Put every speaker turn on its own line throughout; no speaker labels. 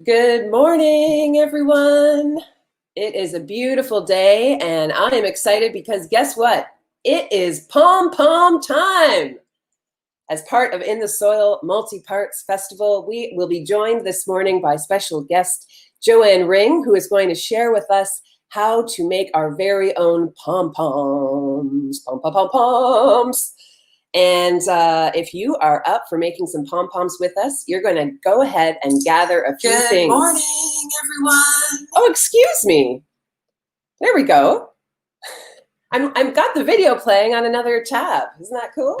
Good morning, everyone. It is a beautiful day, and I am excited because guess what? It is Pom Pom time. As part of In the Soil Multi-Parts Festival, we will be joined this morning by special guest Joanne Ring, who is going to share with us how to make our very own pom-poms. Pom-pom-pom-poms. And if you are up for making some pom-poms with us, you're going to go ahead and gather a few things. Good morning, everyone. Oh, excuse me. There we go. I've got the video playing on another tab. Isn't that cool?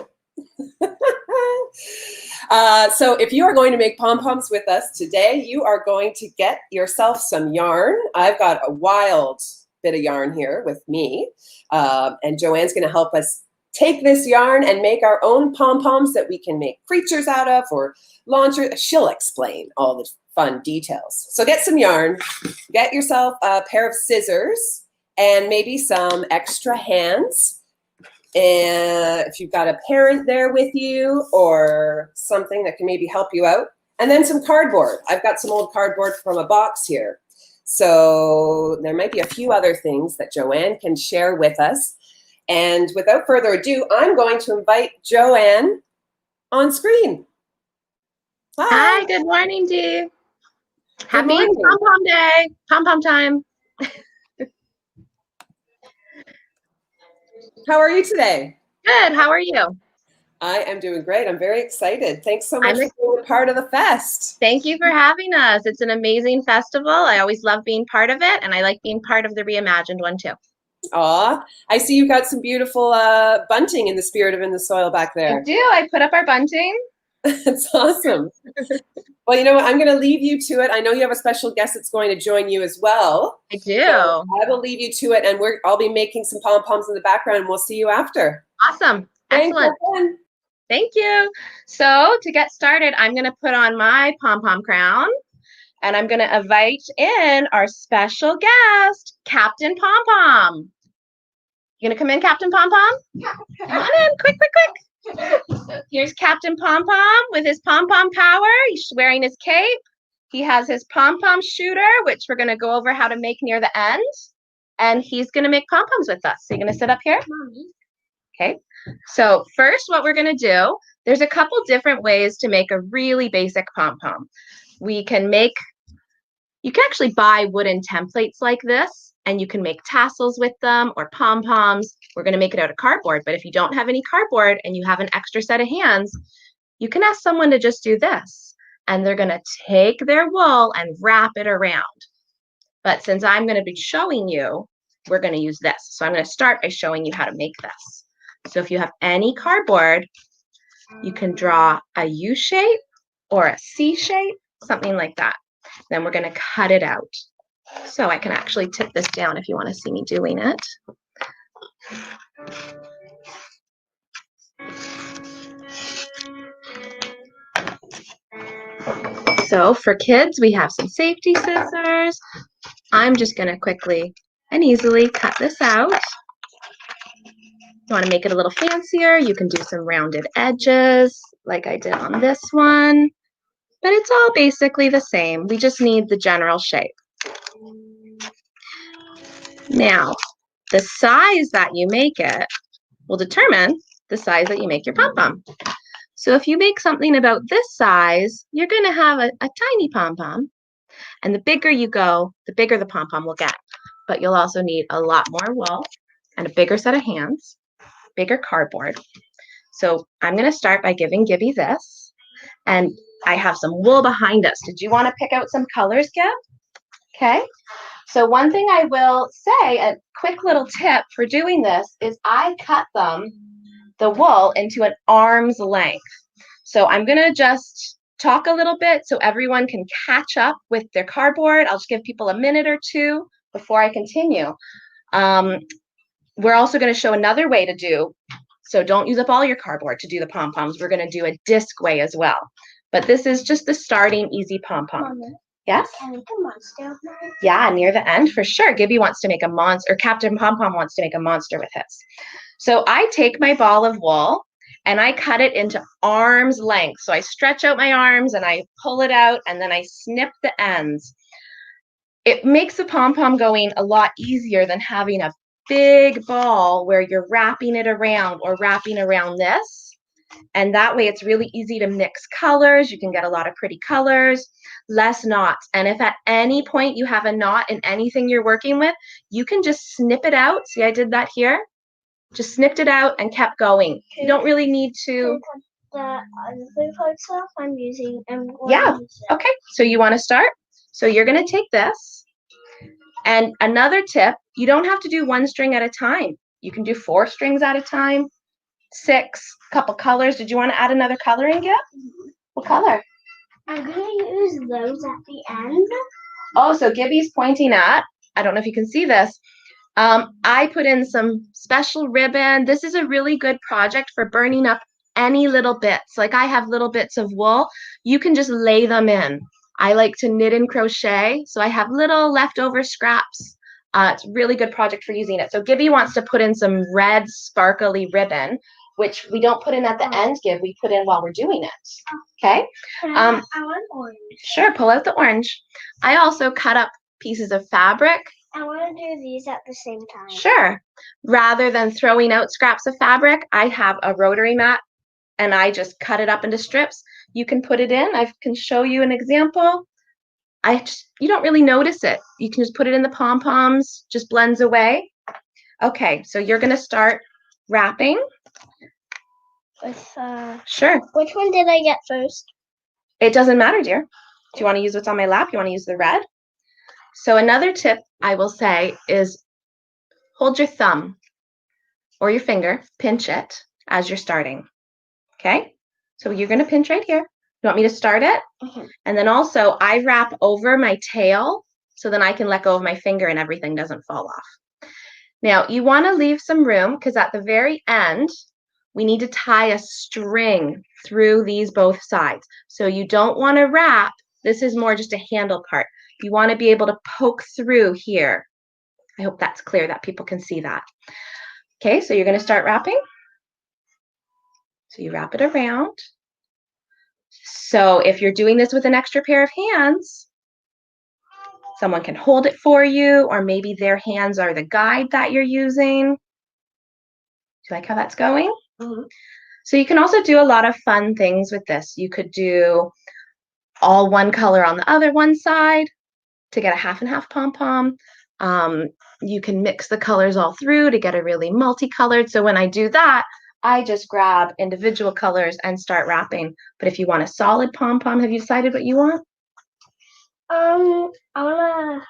So if you are going to make pom-poms with us today, you are going to get yourself some yarn. I've got a wild bit of yarn here with me. And Joanne's going to help us take this yarn and make our own pom-poms that we can make creatures out of or launchers. She'll explain all the fun details. So get some yarn, get yourself a pair of scissors and maybe some extra hands. And if you've got a parent there with you or something that can maybe help you out. And then some cardboard. I've got some old cardboard from a box here. So there might be a few other things that Joanne can share with us. And without further ado, I'm going to invite Joanne on screen.
Hi, good morning, Dee. Happy
morning.
Pom Pom Day, Pom Pom time.
How are you today?
Good, how are you?
I am doing great. I'm very excited. Thanks so much for being a part of the fest.
Thank you for having us. It's an amazing festival. I always love being part of it, and I like being part of the reimagined one too.
Aw, I see you've got some beautiful bunting in the spirit of In the Soil back there.
I do. I put up our bunting.
That's awesome. Well, you know what? I'm going to leave you to it. I know you have a special guest that's going to join you as well.
I do.
So I will leave you to it, and I'll be making some pom-poms in the background, and we'll see you after.
Awesome. Excellent. Thank you. So to get started, I'm going to put on my pom-pom crown, and I'm going to invite in our special guest, Captain Pom-Pom. You going to come in, Captain Pom-Pom? Yeah. Come on in, quick, quick, quick. Here's Captain Pom-Pom with his pom-pom power. He's wearing his cape. He has his Pom Pom Shooter, which we're going to go over how to make near the end. And he's going to make pom-poms with us. So you're going to sit up here? Mommy. Okay. So first, what we're going to do, there's a couple different ways to make a really basic pom-pom. You can actually buy wooden templates like this, and you can make tassels with them or pom-poms. We're going to make it out of cardboard, but if you don't have any cardboard and you have an extra set of hands, you can ask someone to just do this, and they're going to take their wool and wrap it around. But since I'm going to be showing you, we're going to use this. So I'm going to start by showing you how to make this. So if you have any cardboard, you can draw a U shape or a C shape, something like that. Then we're going to cut it out. So I can actually tip this down if you want to see me doing it. So for kids, we have some safety scissors. I'm just going to quickly and easily cut this out. You want to make it a little fancier, you can do some rounded edges like I did on this one. But it's all basically the same. We just need the general shape. Now, the size that you make it will determine the size that you make your pom-pom. So if you make something about this size, you're going to have a tiny pom-pom. And the bigger you go, the bigger the pom-pom will get. But you'll also need a lot more wool and a bigger set of hands, bigger cardboard. So I'm going to start by giving Gibby this. And I have some wool behind us. Did you want to pick out some colors, Gib? Okay. So one thing I will say, a quick little tip for doing this is I cut the wool into an arm's length. So I'm going to just talk a little bit so everyone can catch up with their cardboard. I'll just give people a minute or two before I continue. We're also going to show another way to do, so don't use up all your cardboard to do the pom-poms. We're going to do a disc way as well. But this is just the starting easy pom-pom. Yes? Can I make a monster of mine? Yeah, near the end for sure. Gibby wants to make a monster, or Captain Pom-Pom wants to make a monster with his. So I take my ball of wool and I cut it into arm's length. So I stretch out my arms and I pull it out and then I snip the ends. It makes the pom-pom going a lot easier than having a big ball where you're wrapping it around or wrapping around this. And that way it's really easy to mix colors. You can get a lot of pretty colors, less knots. And if at any point you have a knot in anything you're working with, you can just snip it out. See, I did that here. Just snipped it out and kept going. You don't really need to.
The other parts off I'm using.
Yeah. Okay. So you want to start? So you're going to take this. And another tip, you don't have to do one string at a time. You can do 4 strings at a time, 6, couple colors. Did you want to add another color in, Gib? What color?
I'm going to use those at the end.
Oh, so Gibby's pointing at, I don't know if you can see this. I put in some special ribbon. This is a really good project for burning up any little bits. Like I have little bits of wool. You can just lay them in. I like to knit and crochet, so I have little leftover scraps. It's a really good project for using it. So Gibby wants to put in some red sparkly ribbon, which we don't put in at the end, Gib. We put in while we're doing it. Okay?
I want orange.
Sure, pull out the orange. I also cut up pieces of fabric.
I want to do these at the same time.
Sure. Rather than throwing out scraps of fabric, I have a rotary mat and I just cut it up into strips. You can put it in. I can show you an example. You don't really notice it. You can just put it in the pom-poms, just blends away. Okay, so you're going to start wrapping.
With,
Sure.
Which one did I get first?
It doesn't matter, dear. Do you want to use what's on my lap? You want to use the red? So another tip I will say is hold your thumb or your finger, pinch it as you're starting. Okay? So you're going to pinch right here. You want me to start it?
Mm-hmm.
And then also I wrap over my tail so then I can let go of my finger and everything doesn't fall off. Now you want to leave some room because at the very end, we need to tie a string through these both sides. So you don't want to wrap. This is more just a handle part. You want to be able to poke through here. I hope that's clear, that people can see that. Okay, so you're going to start wrapping. So you wrap it around. So if you're doing this with an extra pair of hands, someone can hold it for you, or maybe their hands are the guide that you're using. Do you like how that's going?
Mm-hmm.
So you can also do a lot of fun things with this. You could do all one color on the other one side to get a half and half pom-pom. You can mix the colors all through to get a really multicolored. So when I do that, I just grab individual colors and start wrapping. But if you want a solid pom-pom, have you decided what you want?
I wanna.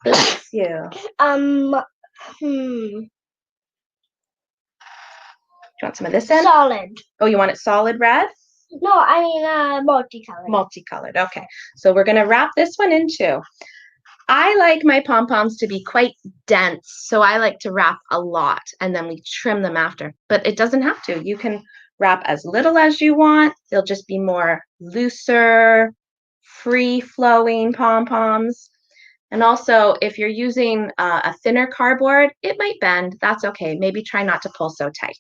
Bless you.
Do
you want some of this in?
Solid.
Oh, you want it solid red?
No, I mean multicolored.
Multicolored, okay. So we're gonna wrap this one in too. I like my pom-poms to be quite dense, so I like to wrap a lot and then we trim them after. But it doesn't have to. You can wrap as little as you want. They'll just be more looser, free-flowing pom-poms. And also, if you're using a thinner cardboard, it might bend. That's okay. Maybe try not to pull so tight.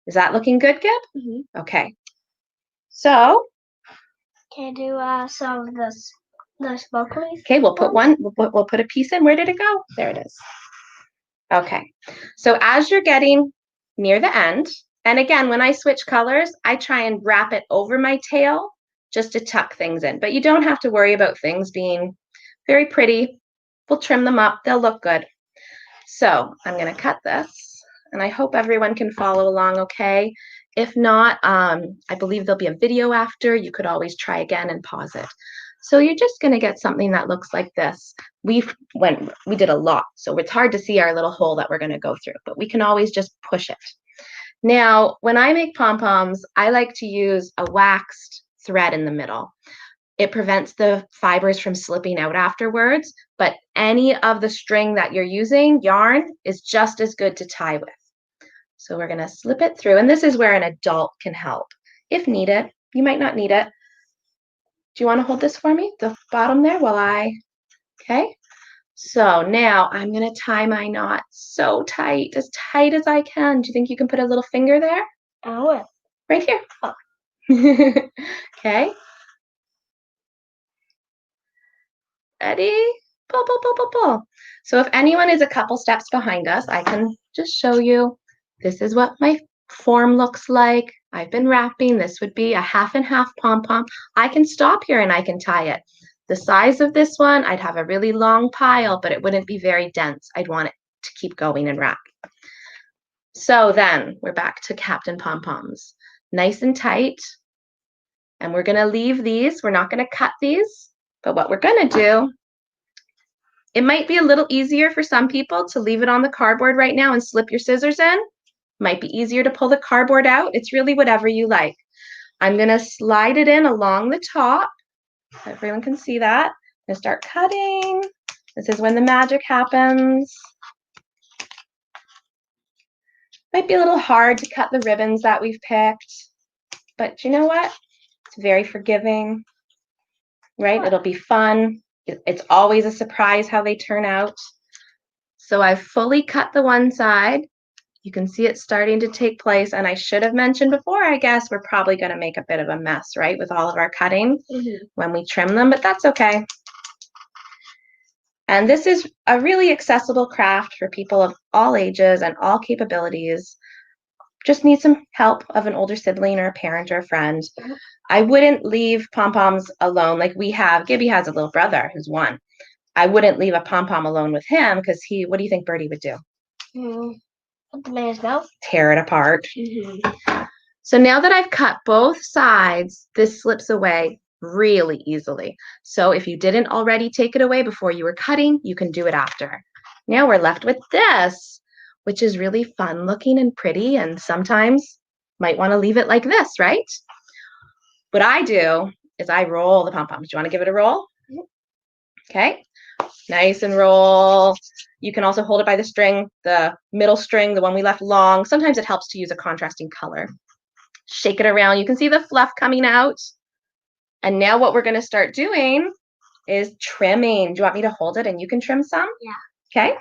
Is that looking good, Gib?
Mm-hmm.
Okay. So.
Can I do some of the sparkly?
Okay, we'll put one. We'll put a piece in. Where did it go? There it is. Okay. So as you're getting near the end, and again, when I switch colors, I try and wrap it over my tail just to tuck things in. But you don't have to worry about things being very pretty. We'll trim them up. They'll look good. So I'm going to cut this, and I hope everyone can follow along okay. If not, I believe there'll be a video after. You could always try again and pause it. So you're just going to get something that looks like this. We did a lot, so it's hard to see our little hole that we're going to go through, but we can always just push it. Now, when I make pom-poms, I like to use a waxed thread in the middle. It prevents the fibers from slipping out afterwards, but any of the string that you're using, yarn, is just as good to tie with. So we're going to slip it through, and this is where an adult can help if needed. You might not need it. Do you want to hold this for me, the bottom there, okay? So now I'm going to tie my knot so tight as I can. Do you think you can put a little finger there?
Where?
Right here.
Oh.
Okay. Ready? Pull, pull, pull, pull, pull. So if anyone is a couple steps behind us, I can just show you. This is what my form looks like. I've been wrapping. This would be a half and half pom-pom. I can stop here and I can tie it. The size of this one, I'd have a really long pile, but it wouldn't be very dense. I'd want it to keep going and wrap. So then we're back to Captain Pom-Poms. Nice and tight. And we're going to leave these. We're not going to cut these, but what we're going to do, it might be a little easier for some people to leave it on the cardboard right now and slip your scissors in. Might be easier to pull the cardboard out. It's really whatever you like. I'm going to slide it in along the top. Everyone can see that. I'm going to start cutting. This is when the magic happens. Might be a little hard to cut the ribbons that we've picked, but you know what? It's very forgiving, right? It'll be fun. It's always a surprise how they turn out. So I've fully cut the one side. You can see it starting to take place, and I should have mentioned before, I guess, we're probably going to make a bit of a mess, right, with all of our cutting when we trim them, but that's okay. And this is a really accessible craft for people of all ages and all capabilities. Just need some help of an older sibling or a parent or a friend. I wouldn't leave pom-poms alone like we have. Gibby has a little brother who's 1. I wouldn't leave a pom-pom alone with him because what do you think Birdie would do?
Put them in his mouth.
Tear it apart. So now that I've cut both sides, this slips away really easily. So if you didn't already take it away before you were cutting, you can do it after. Now we're left with this, which is really fun looking and pretty, and sometimes might want to leave it like this, right? What I do is I roll the pom-poms. Do you want to give it a roll? Okay, nice and roll. You can also hold it by the string, the middle string, the one we left long. Sometimes it helps to use a contrasting color. Shake it around. You can see the fluff coming out. And now what we're going to start doing is trimming. Do you want me to hold it and you can trim some?
Yeah.
Okay.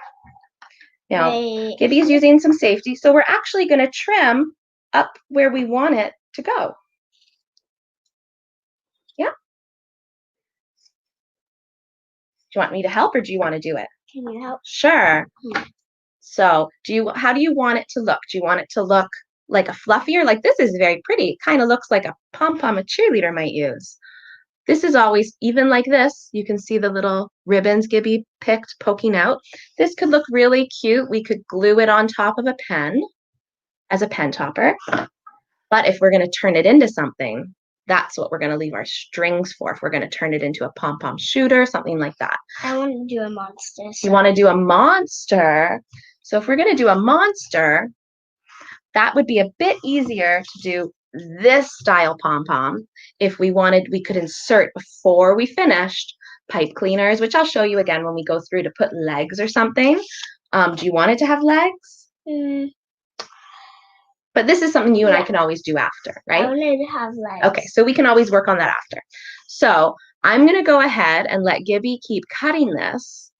Now, Gibby's using some safety, so we're actually going to trim up where we want it to go. Yeah. Do you want me to help or do you want to do it?
Can you help?
Sure. So how do you want it to look? Do you want it to look like a fluffier? Like this is very pretty. It kind of looks like a pom-pom a cheerleader might use. This is always even like this. You can see the little ribbons Gibby picked poking out. This could look really cute. We could glue it on top of a pen as a pen topper. But if we're going to turn it into something, that's what we're going to leave our strings for. If we're going to turn it into a Pom Pom Shooter, something like that.
I want to do a monster.
You want to do a monster? So if we're going to do a monster, that would be a bit easier to do this style pom-pom. If we wanted, we could insert before we finished pipe cleaners, which I'll show you again when we go through to put legs or something. Do you want it to have legs? But this is something you and I can always do after, right?
I want it to have legs.
Okay, so we can always work on that after. So I'm going to go ahead and let Gibby keep cutting this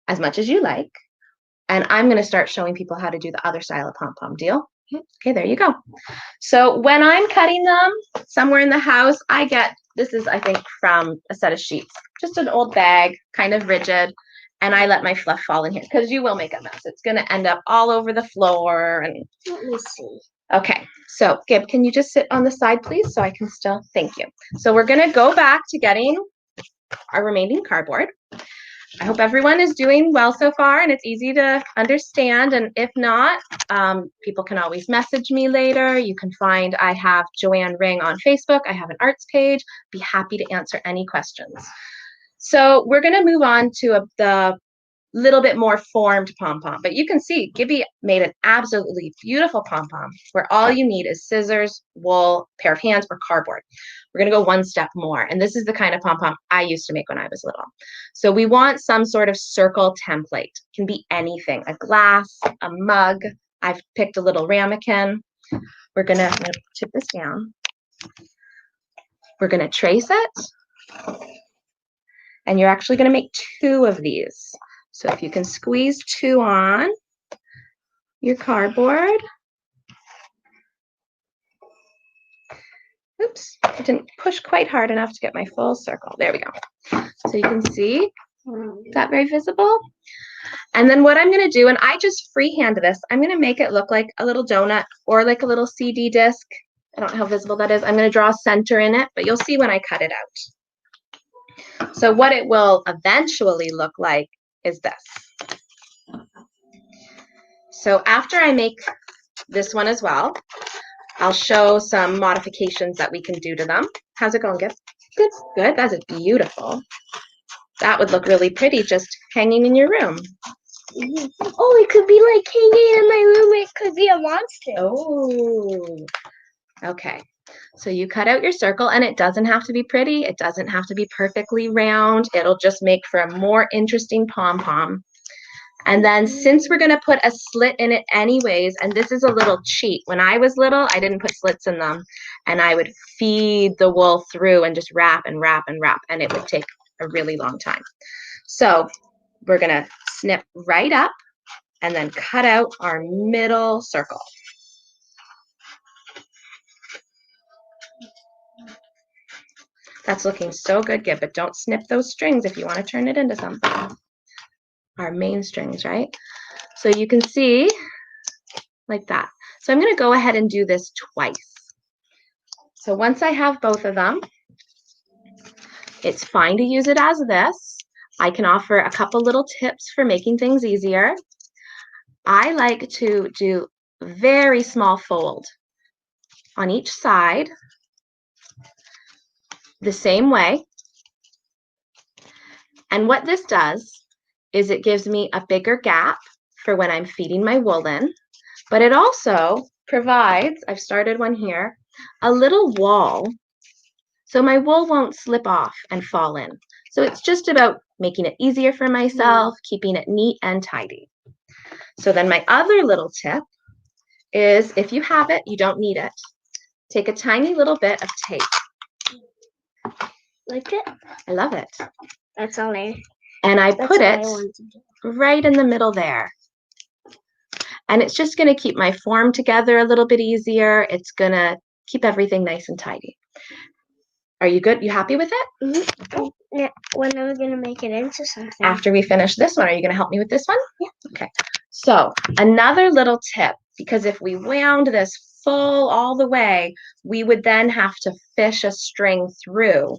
as much as you like. And I'm going to start showing people how to do the other style of pom-pom. Deal? Okay, there you go. So when I'm cutting them somewhere in the house, I get, this is, I think, from a set of sheets, just an old bag, kind of rigid, and I let my fluff fall in here because you will make a mess. It's going to end up all over the floor. And
let me see.
Okay, so Gib, can you just sit on the side, please, so I can still, thank you. So we're going to go back to getting our remaining cardboard. I hope everyone is doing well so far and it's easy to understand. And if not, people can always message me later. You can find, I have Joanne Ring on Facebook. I have an arts page. Be happy to answer any questions. So we're going to move on to the little bit more formed pom-pom. But you can see Gibby made an absolutely beautiful pom-pom where all you need is scissors, wool, pair of hands, or cardboard. We're going to go one step more. And this is the kind of pom-pom I used to make when I was little. So we want some sort of circle template. It can be anything, a glass, a mug. I've picked a little ramekin. I'm going to tip this down. We're going to trace it. And you're actually going to make 2 of these. So if you can squeeze 2 on your cardboard. Oops, I didn't push quite hard enough to get my full circle. There we go. So you can see, is that very visible? And then what I'm going to do, and I just freehand this, I'm going to make it look like a little donut or like a little CD disc. I don't know how visible that is. I'm going to draw a center in it, but you'll see when I cut it out. So what it will eventually look like is this. So after I make this one as well, I'll show some modifications that we can do to them. How's it going, Gib? Good, good. That's beautiful. That would look really pretty just hanging in your room.
Oh, it could be like hanging in my room. It could be a monster.
Oh, okay. So you cut out your circle, and it doesn't have to be pretty. It doesn't have to be perfectly round. It'll just make for a more interesting pom-pom. And then since we're going to put a slit in it anyways, and this is a little cheat. When I was little, I didn't put slits in them, and I would feed the wool through and just wrap and wrap and wrap, and it would take a really long time. So we're going to snip right up and then cut out our middle circle. That's looking so good, Gib, but don't snip those strings if you want to turn it into something. Our main strings, right? So you can see like that. So I'm going to go ahead and do this twice. So once I have both of them, it's fine to use it as this. I can offer a couple little tips for making things easier. I like to do very small fold on each side the same way. And what this does is it gives me a bigger gap for when I'm feeding my wool in, but it also provides, I've started one here, a little wall so my wool won't slip off and fall in. So it's just about making it easier for myself, keeping it neat and tidy. So then my other little tip is, if you have it, you don't need it, take a tiny little bit of tape.
Like it?
I love it.
That's all
and I put it right in the middle there. And it's just going to keep my form together a little bit easier. It's going to keep everything nice and tidy. Are you good? You happy with it?
Mm-hmm. Yeah. When are we going to make it into something?
After we finish this one, are you going to help me with this one? Yeah. Okay. So another little tip, because if we wound this full all the way, we would then have to fish a string through.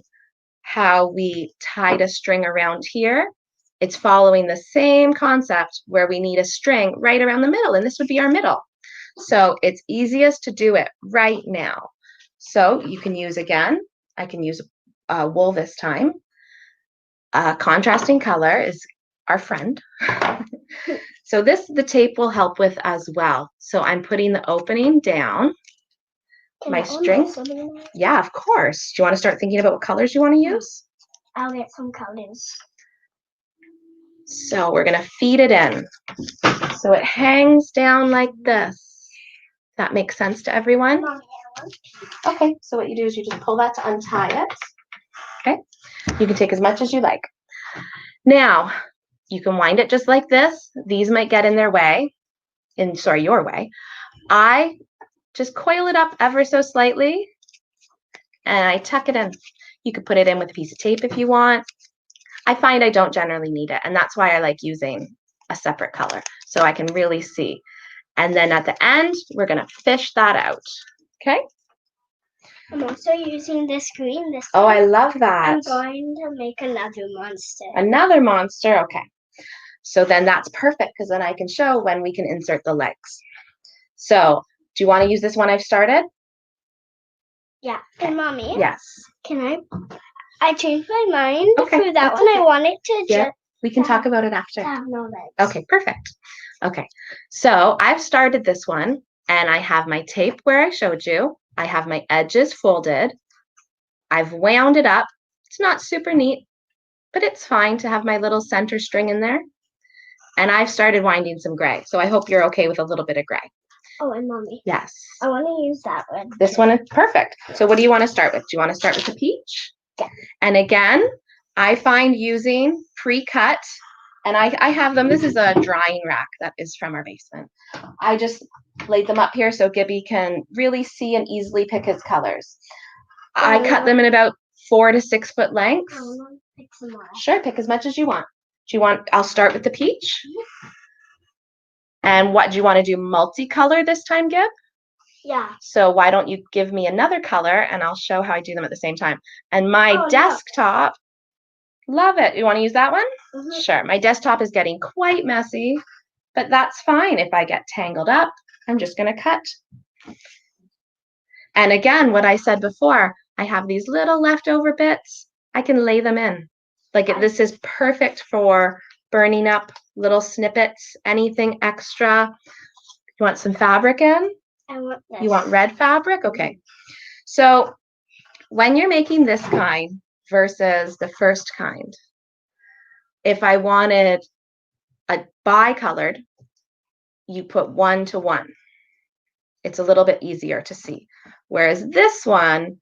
How we tied a string around here, it's following the same concept where we need a string right around the middle, and this would be our middle. So it's easiest to do it right now. So you can use, again, I can use wool this time. Contrasting color is our friend. So the tape will help with as well. So I'm putting the opening down. My string. Yeah, of course. Do you want to start thinking about what colors you want to use?
I'll get some colors.
So we're going to feed it in. So it hangs down like this. That makes sense to everyone? Okay, so what you do is you just pull that to untie it. Okay, you can take as much as you like. Now, you can wind it just like this. These might get in their way, your way. I just coil it up ever so slightly, and I tuck it in. You could put it in with a piece of tape if you want. I find I don't generally need it, and that's why I like using a separate color, so I can really see. And then at the end, we're going to fish that out, okay?
I'm also using this green this
time. Oh, I love that.
I'm going to make another monster.
Another monster, okay. So then that's perfect, because then I can show when we can insert the legs. So do you want to use this one I've started?
Yeah. Okay. And Mommy?
Yes.
Can I changed my mind for that one. I wanted to just...
We can talk about it after.
Have no legs.
Okay, perfect. Okay, so I've started this one, and I have my tape where I showed you. I have my edges folded. I've wound it up. It's not super neat, but it's fine to have my little center string in there. And I've started winding some gray, so I hope you're okay with a little bit of gray.
Oh, and Mommy.
Yes.
I want to use that one.
This one is perfect. So what do you want to start with? Do you want to start with the peach?
Yeah.
And again, I find using pre-cut, and I have them. This is a drying rack that is from our basement. I just laid them up here so Gibby can really see and easily pick his colors. I cut them in about 4 to 6 foot lengths.
I want to pick some more.
Sure, pick as much as you want. Do you want, I'll start with the peach. And what do you want to do, multicolor this time, Gib?
Yeah.
So why don't you give me another color and I'll show how I do them at the same time. And my
Oh,
desktop, love it. You want to use that one?
Mhm.
Sure. My desktop is getting quite messy, but that's fine. If I get tangled up, I'm just going to cut. And again, what I said before, I have these little leftover bits. I can lay them in. Like this is perfect for burning up little snippets, anything extra. You want some fabric in?
I want this.
You want red fabric? Okay. So when you're making this kind versus the first kind, if I wanted a bi-colored, you put 1 to 1. It's a little bit easier to see. Whereas this one,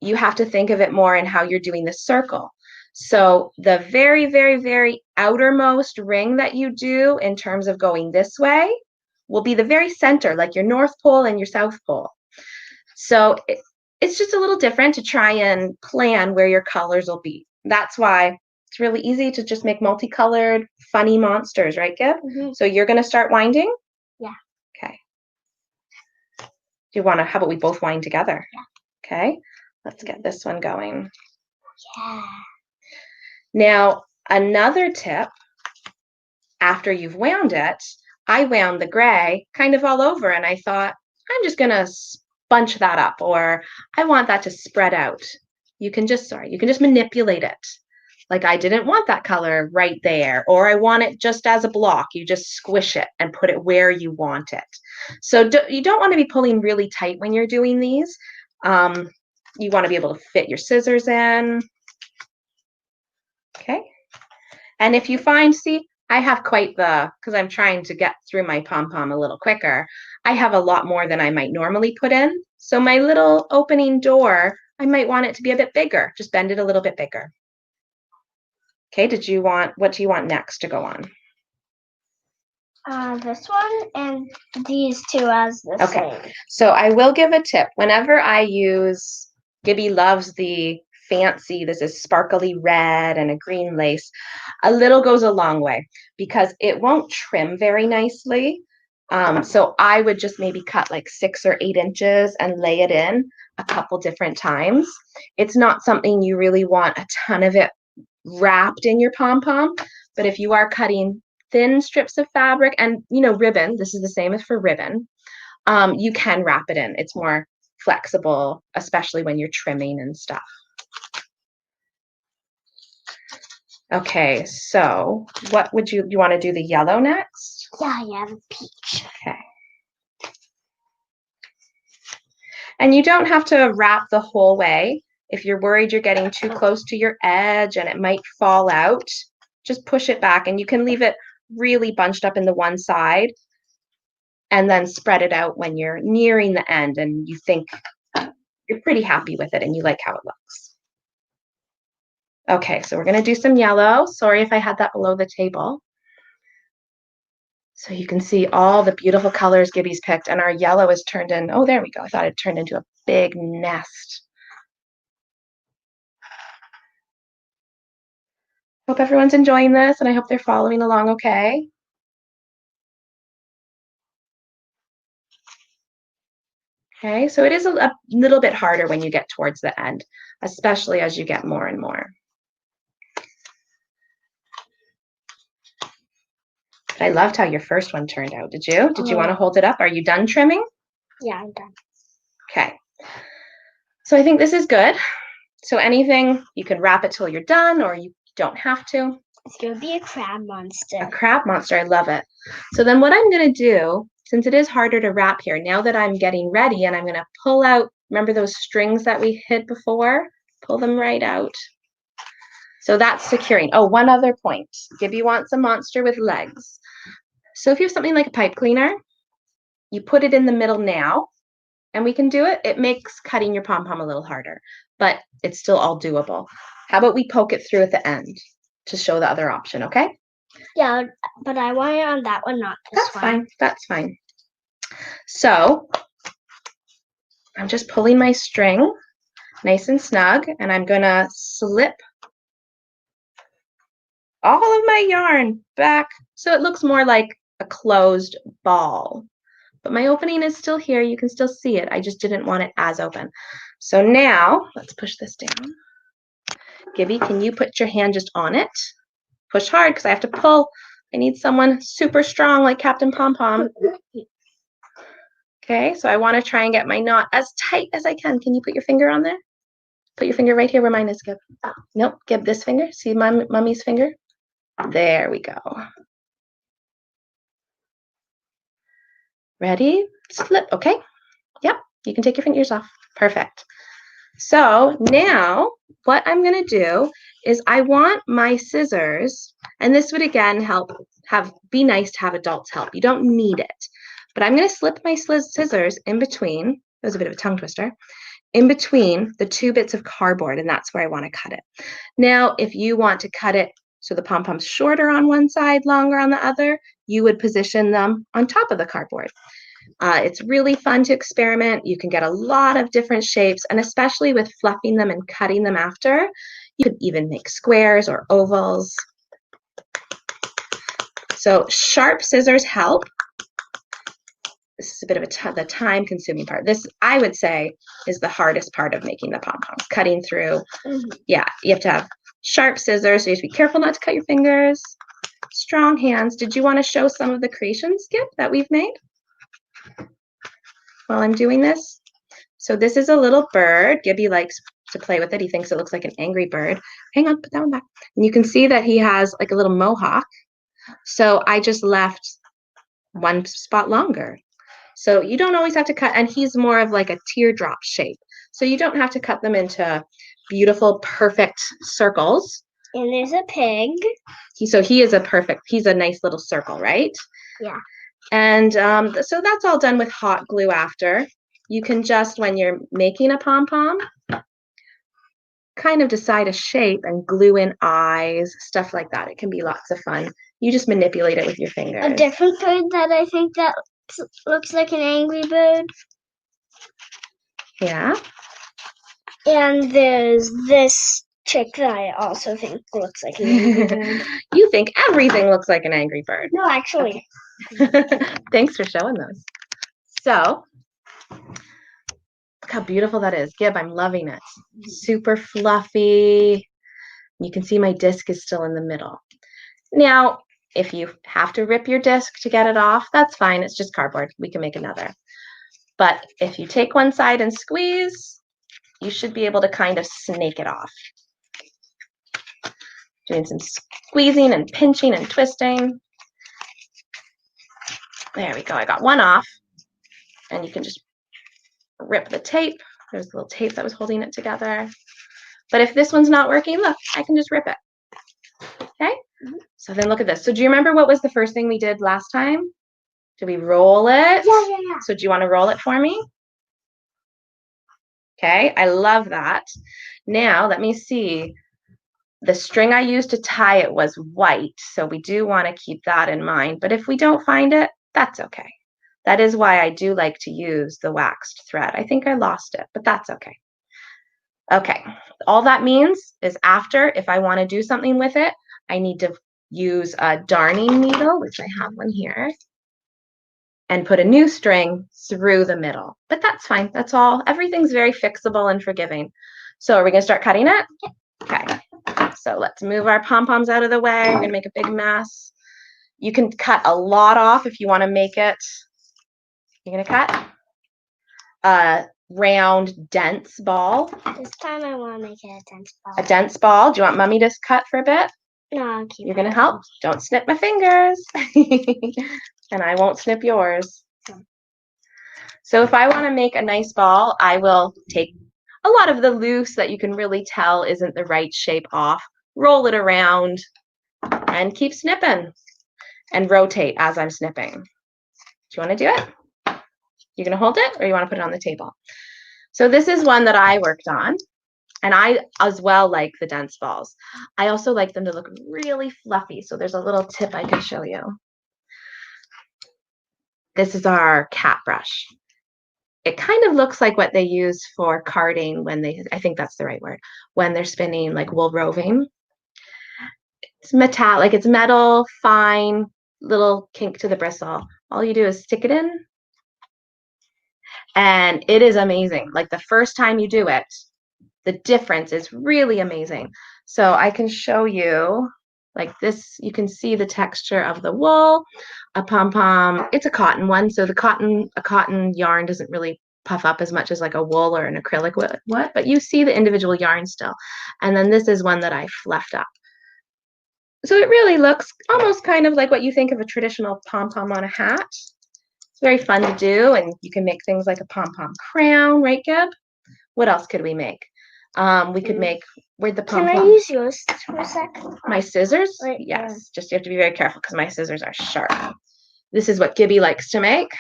you have to think of it more in how you're doing the circle. So the very, very, very outermost ring that you do in terms of going this way will be the very center, like your North Pole and your South Pole. So it's just a little different to try and plan where your colors will be. That's why it's really easy to just make multicolored, funny monsters, right, Gib?
Mm-hmm.
So you're going to start winding?
Yeah.
Okay. Do you want to, how about we both wind together?
Yeah.
Okay. Let's get this one going.
Yeah.
Now, another tip, after you've wound it, I wound the gray kind of all over and I thought, I'm just going to bunch that up, or I want that to spread out. You can just manipulate it. Like I didn't want that color right there, or I want it just as a block. You just squish it and put it where you want it. So you don't want to be pulling really tight when you're doing these. You want to be able to fit your scissors in. Okay. And if you find, see, I have quite the, because I'm trying to get through my pom-pom a little quicker, I have a lot more than I might normally put in. So my little opening door, I might want it to be a bit bigger. Just bend it a little bit bigger. Okay, what do you want next to go on?
This one and these two as the same.
So I will give a tip. Whenever I use, Gibby loves the fancy, this is sparkly red and a green lace, a little goes a long way because it won't trim very nicely. So I would just maybe cut like 6 or 8 inches and lay it in a couple different times. It's not something you really want a ton of it wrapped in your pom-pom, but if you are cutting thin strips of fabric and, you know, ribbon, this is the same as for ribbon, you can wrap it in. It's more flexible, especially when you're trimming and stuff. Okay, so what would you want to do the yellow next?
Yeah, the peach.
Okay. And you don't have to wrap the whole way. If you're worried you're getting too close to your edge and it might fall out, just push it back and you can leave it really bunched up in the one side and then spread it out when you're nearing the end and you think you're pretty happy with it and you like how it looks. Okay, so we're going to do some yellow. Sorry if I had that below the table. So you can see all the beautiful colors Gibby's picked, and our yellow is turned in, oh, there we go. I thought it turned into a big nest. Hope everyone's enjoying this, and I hope they're following along okay. Okay, so it is a little bit harder when you get towards the end, especially as you get more and more. But I loved how your first one turned out. Did you? Did you want to hold it up? Are you done trimming?
Yeah, I'm done.
Okay. So I think this is good. So anything, you can wrap it till you're done, or you don't have to.
It's going to be a crab monster.
A crab monster. I love it. So then what I'm going to do, since it is harder to wrap here, now that I'm getting ready and I'm going to pull out, remember those strings that we hid before? Pull them right out. So that's securing. Oh, one other point. Gibby wants a monster with legs. So if you have something like a pipe cleaner, you put it in the middle now, and we can do it. It makes cutting your pom-pom a little harder, but it's still all doable. How about we poke it through at the end to show the other option, okay?
Yeah, but I want it on that one, not this one.
That's fine. That's fine. So I'm just pulling my string. nice and snug, and I'm gonna slip all of my yarn back so it looks more like a closed ball. But my opening is still here. You can still see it. I just didn't want it as open. So now, let's push this down. Gibby, can you put your hand just on it? Push hard because I have to pull. I need someone super strong like Captain Pom-Pom. Okay, so I want to try and get my knot as tight as I can. Can you put your finger on there? Put your finger right here where mine is, Gib. Nope, Gib, this finger. See mommy's finger? There we go. Ready? Slip, okay. Yep, you can take your fingers off. Perfect. So now what I'm going to do is I want my scissors, and this would again be nice to have adults help. You don't need it. But I'm going to slip my scissors in between, that was a bit of a tongue twister, in between the two bits of cardboard, and that's where I want to cut it. Now, if you want to cut it so the pom-pom's shorter on one side, longer on the other, you would position them on top of the cardboard. It's really fun to experiment. You can get a lot of different shapes, and especially with fluffing them and cutting them after, you could even make squares or ovals. So sharp scissors help. This is a bit of the time-consuming part. This, I would say, is the hardest part of making the pom-poms, cutting through. Yeah, you have to have sharp scissors, so you have to be careful not to cut your fingers. Strong hands. Did you want to show some of the creations, Skip, that we've made while I'm doing this? So this is a little bird. Gibby likes to play with it. He thinks it looks like an angry bird. Hang on, put that one back. And you can see that he has like a little mohawk. So I just left one spot longer. So you don't always have to cut, and he's more of like a teardrop shape. So you don't have to cut them into beautiful, perfect circles.
And there's a pig.
He's a nice little circle, right?
Yeah.
And so that's all done with hot glue after. You can just, when you're making a pom-pom, kind of decide a shape and glue in eyes, stuff like that. It can be lots of fun. You just manipulate it with your fingers.
A different bird that I think that looks like an angry bird.
Yeah.
And there's this chick that I also think looks like an angry bird.
You think everything looks like an angry bird.
No, actually.
Okay. Thanks for showing those. So, look how beautiful that is. Gib, I'm loving it. Super fluffy. You can see my disc is still in the middle. Now, if you have to rip your disc to get it off, that's fine. It's just cardboard. We can make another. But if you take one side and squeeze, you should be able to kind of snake it off. Doing some squeezing and pinching and twisting. There we go. I got one off. And you can just rip the tape. There's a little tape that was holding it together. But if this one's not working, look, I can just rip it. Okay? So then look at this. So do you remember what was the first thing we did last time? Did we roll it?
Yeah.
So do you want to roll it for me? Okay, I love that. Now, let me see. The string I used to tie it was white, so we do want to keep that in mind. But if we don't find it, that's okay. That is why I do like to use the waxed thread. I think I lost it, but that's okay. Okay, all that means is after, if I want to do something with it, I need to use a darning needle, which I have one here, and put a new string through the middle. But that's fine. That's all. Everything's very fixable and forgiving. So are we going to start cutting it? Okay. So let's move our pom-poms out of the way. We're going to make a big mess. You can cut a lot off if you want to make it. You're going to cut a round, dense ball.
This time I want to make it a dense ball.
A dense ball. Do you want Mommy to cut for a bit?
No, I'll keep
You're going to help? Don't snip my fingers. And I won't snip yours. So if I want to make a nice ball, I will take a lot of the loose that you can really tell isn't the right shape off, roll it around, and keep snipping. And rotate as I'm snipping. Do you want to do it? You're going to hold it, or you want to put it on the table? So this is one that I worked on. And I as well like the dense balls. I also like them to look really fluffy. So there's a little tip I can show you. This is our cat brush. it kind of looks like what they use for carding when I think that's the right word, when they're spinning like wool roving. It's metallic, it's metal, fine, little kink to the bristle. All you do is stick it in, and it is amazing. Like the first time you do it, the difference is really amazing. So I can show you like this. You can see the texture of the wool. A pom-pom, it's a cotton one, so a cotton yarn doesn't really puff up as much as like a wool or an acrylic would, but you see the individual yarn still. And then this is one that I fluffed up. So it really looks almost kind of like what you think of a traditional pom-pom on a hat. It's very fun to do, and you can make things like a pom-pom crown, right, Gib? What else could we make? We could make, where'd the pom-pom?
Can I use yours for a sec?
My scissors?
Right,
Yes,
yeah.
just you have to be very careful because my scissors are sharp. This is what Gibby likes to make,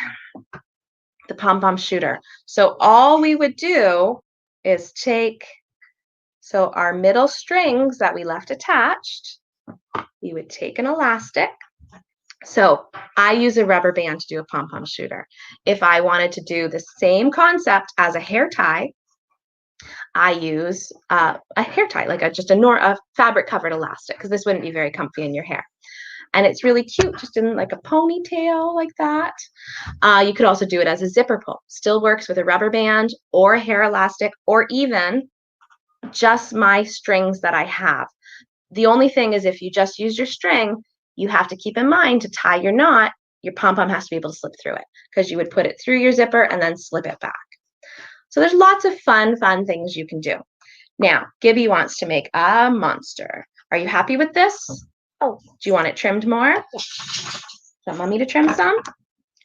the Pom Pom Shooter. So all we would do is take, so our middle strings that we left attached, we would take an elastic. So I use a rubber band to do a Pom Pom Shooter. If I wanted to do the same concept as a hair tie, I use a hair tie, like just a fabric covered elastic, because this wouldn't be very comfy in your hair. And it's really cute, just in like a ponytail like that. You could also do it as a zipper pull. Still works with a rubber band or a hair elastic, or even just my strings that I have. The only thing is if you just use your string, you have to keep in mind to tie your knot, your pom-pom has to be able to slip through it, because you would put it through your zipper and then slip it back. So there's lots of fun things you can do. Now, Gibby wants to make a monster. Are you happy with this?
Oh.
Do you want it trimmed more?
Yeah.
Want mommy to trim some?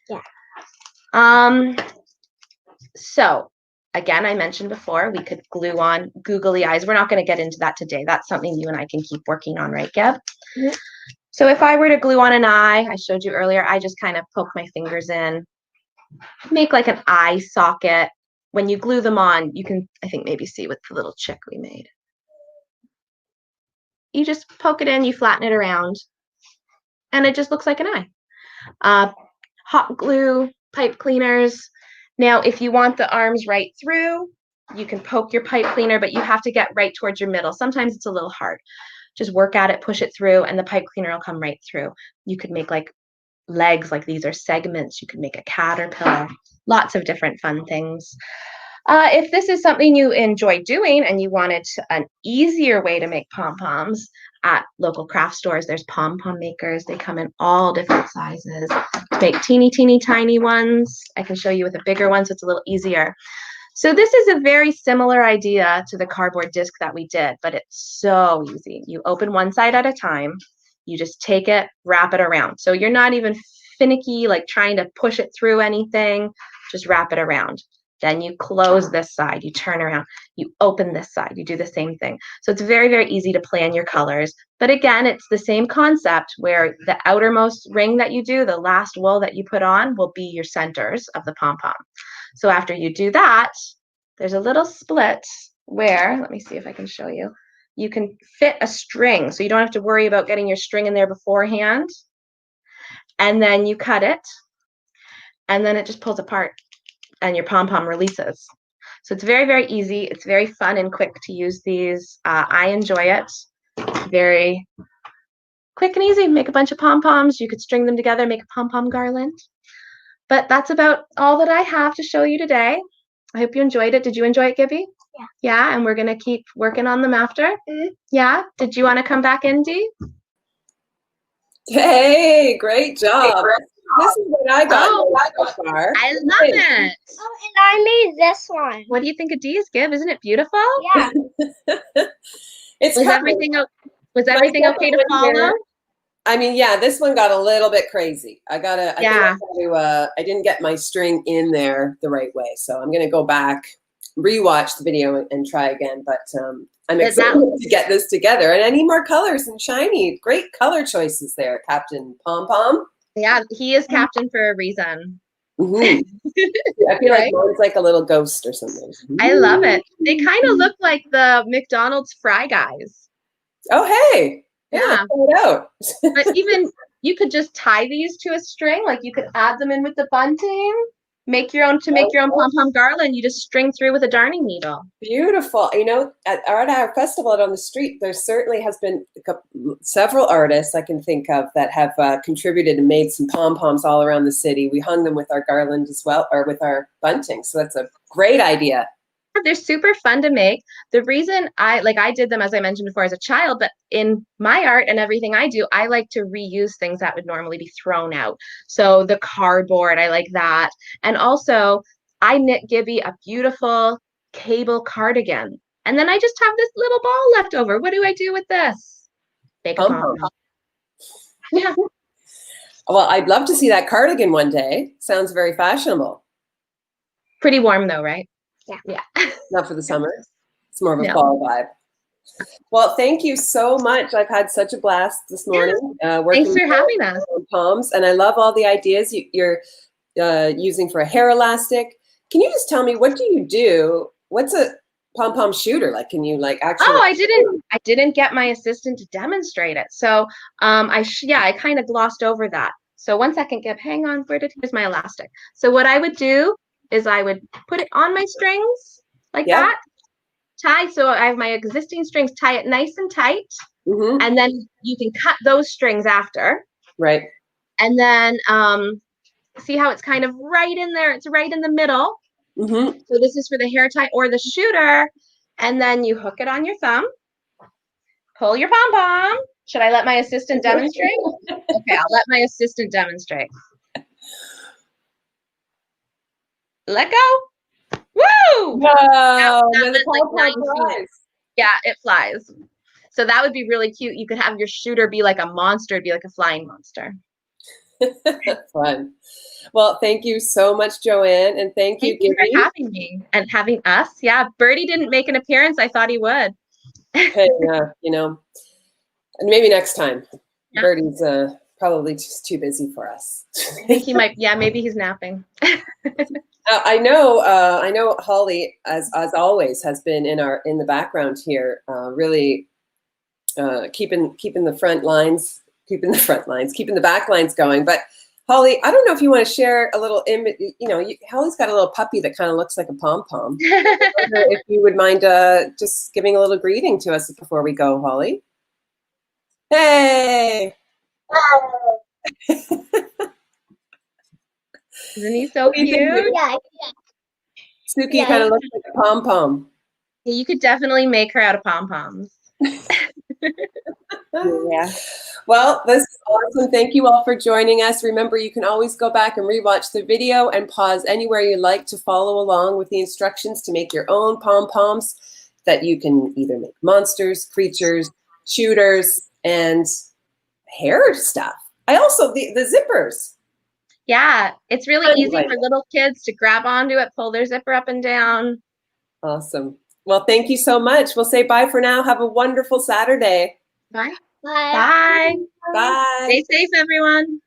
Yeah.
So again, I mentioned before, we could glue on googly eyes. We're not going to get into that today. That's something you and I can keep working on, right, Gib?
Mm-hmm.
So if I were to glue on an eye, I showed you earlier, I just kind of poke my fingers in, make like an eye socket. When you glue them on, you can, I think, maybe see with the little chick we made. You just poke it in, you flatten it around, and it just looks like an eye. Hot glue, pipe cleaners. Now, if you want the arms right through, you can poke your pipe cleaner, but you have to get right towards your middle. Sometimes it's a little hard. Just work at it, push it through, and the pipe cleaner will come right through. You could make like legs, like these are segments. You could make a caterpillar. Lots of different fun things. If this is something you enjoy doing and you wanted an easier way to make pom-poms, at local craft stores, there's pom-pom makers. They come in all different sizes. To make teeny tiny ones, I can show you with a bigger one, so it's a little easier. So this is a very similar idea to the cardboard disc that we did, but it's so easy. You open one side at a time. You just take it, wrap it around. So you're not even finicky, like trying to push it through anything. Just wrap it around. Then you close this side, you turn around, you open this side, you do the same thing. So it's very easy to plan your colors. But again, it's the same concept where the outermost ring that you do, the last wool that you put on, will be your centers of the pom-pom. So after you do that, there's a little split where, let me see if I can show you, you can fit a string. So you don't have to worry about getting your string in there beforehand. And then you cut it, and then it just pulls apart, and your pom-pom releases. So it's very easy. It's very fun and quick to use these. I enjoy it. It's very quick and easy. Make a bunch of pom-poms. You could string them together, make a pom-pom garland. But that's about all that I have to show you today. I hope you enjoyed it. Did you enjoy it, Gibby?
Yeah.
Yeah, and we're going to keep working on them after?
Mm-hmm.
Yeah? Did you want to come back in, Dee?
Hey, great job. This is what I got so far.
I love it.
Oh, and I made this one.
What do you think of Dee's, Gib? Isn't it beautiful?
Yeah.
Was
everything okay to follow?
I mean, yeah, this one got a little bit crazy. I didn't get my string in there the right way. So I'm going to go back, rewatch the video and try again. But I'm excited to get this together. And I need more colors and shiny. Great color choices there, Captain Pom-Pom.
Yeah, he is captain for a reason.
Mm-hmm. I feel like one's like a little ghost or something.
I love it. They kind of look like the McDonald's fry guys.
Oh, hey. Yeah. Check it out.
But even you could just tie these to a string. Like you could add them in with the bunting, Make your own pom-pom garland. You just string through with a darning needle.
Beautiful. You know, at our festival out on the street, there certainly has been several artists I can think of that have contributed and made some pom-poms all around the city. We hung them with our garland as well, or with our bunting. So that's a great idea.
They're super fun to make. The reason I did them, as I mentioned before, as a child, but in my art and everything I do, I like to reuse things that would normally be thrown out. So the cardboard, I like that. And also, I knit Gibby a beautiful cable cardigan. And then I just have this little ball left over. What do I do with this? Make a pom-pom. Yeah.
Well, I'd love to see that cardigan one day. Sounds very fashionable.
Pretty warm though, right? Yeah.
Not for the summer. It's more of a fall vibe. Well, thank you so much. I've had such a blast this morning. Working
Thanks for having us.
Poms, and I love all the ideas you're using for a hair elastic. Can you just tell me, what do you do? What's a Pom Pom Shooter like? Can you like actually?
Oh, I didn't get my assistant to demonstrate it. So I kind of glossed over that. So one second, Gib, hang on. Here's my elastic. So what I would do is I would put it on my strings like that, so I have my existing strings, tie it nice and tight, and then you can cut those strings after.
Right.
And then see how it's kind of right in there. It's right in the middle. So this is for the hair tie or the shooter. And then you hook it on your thumb, pull your pom-pom. Should I let my assistant demonstrate? Okay, I'll let my assistant demonstrate. Let go. Woo!
Wow.
Yeah, it flies. So that would be really cute. You could have your shooter be like a monster, it'd be like a flying monster.
Fun. Well, thank you so much, Joanne, and thank you
for having me and having us. Yeah, Birdie didn't make an appearance. I thought he would.
Hey, you know, and maybe next time. Yeah. Birdie's probably just too busy for us.
I think he might. Yeah, maybe he's napping.
I know Holly, as always, has been in the background here, really keeping the front lines, keeping the back lines going. But Holly, I don't know if you want to share a little image. You know, Holly's got a little puppy that kind of looks like a pom-pom. If you would mind just giving a little greeting to us before we go, Holly. Hey.
Isn't he so cute?
Yeah.
Suki kind of looks like a pom-pom.
Yeah, you could definitely make her out of pom-poms.
Yeah. Well, this is awesome. Thank you all for joining us. Remember, you can always go back and rewatch the video and pause anywhere you like to follow along with the instructions to make your own pom-poms that you can either make monsters, creatures, shooters, and hair stuff. I also, the zippers.
Yeah, it's really easy for little kids to grab onto it, pull their zipper up and down.
Awesome. Well, thank you so much. We'll say bye for now. Have a wonderful Saturday.
Bye.
Bye.
Bye.
Stay safe, everyone.